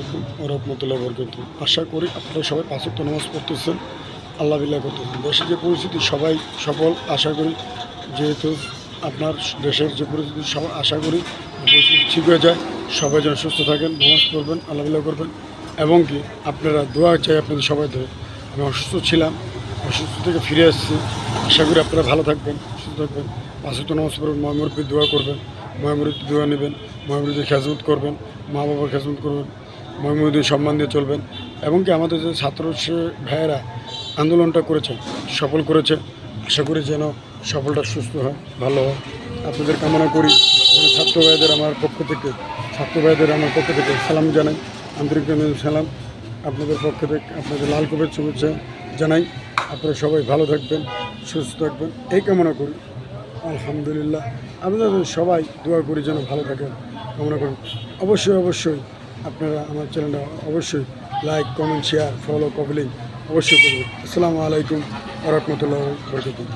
আলাইকুম ওয়া রাহমাতুল্লাহি ওয়া বারাকাতুহু। আশা করি আপনারা সবাই পাঁচ ওয়াক্ত নামাজ পড়তেছেন, আল্লাহ বিল্লাহ করতেছেন। দেশের যে পরিস্থিতি সবাই সফল আশা করি, যেহেতু আপনার দেশের যে পরিস্থিতি সবাই আশা করি পরিস্থিতি ঠিক হয়ে যায়, সবাই যেন সুস্থ থাকেন, নামাজ পড়বেন, আল্লাহ বিল্লাহ করবেন এবং কি আপনারা দোয়া চাই আপনাদের সবাই ধরে। আমি অসুস্থ ছিলাম, অসুস্থ থেকে ফিরে আসছি, আশা করি আপনারা ভালো থাকবেন, সুস্থ থাকবেন, পাঁচ ওয়াক্ত নামাজ পড়বেন, মহামুরব্বির দোয়া করবেন, মহামুরব্বির দোয়া নেবেন, মহামুরব্বির খেজমত করবেন, মা বাবার খেজমত করবেন, মহিমুদ্দিন সম্মান দিয়ে চলবেন এবং কি আমাদের যে ছাত্র ভাইয়েরা আন্দোলনটা করেছে সফল করেছে, আশা করি যেন সফলটা সুস্থ হয়, ভালো হয়। আপনাদের কামনা করি যেন ছাত্র ভাইদের আমার পক্ষ থেকে সালাম জানাই, আন্তরিক সালাম আপনাদের পক্ষ থেকে, আপনাদের লাল কবের শুভেচ্ছা জানাই। আপনারা সবাই ভালো থাকবেন, সুস্থ থাকবেন এই কামনা করি। আলহামদুলিল্লাহ, আপনাদের সবাই দোয়া করি যেন ভালো থাকেন, কামনা করি। অবশ্যই আপনারা আমার চ্যানেলটা অবশ্যই like, comment, share, follow, comment অবশ্যই করবেন। আসসালামু আলাইকুম ওয়া রাহমাতুল্লাহি ওয়া বারাকাতুহু।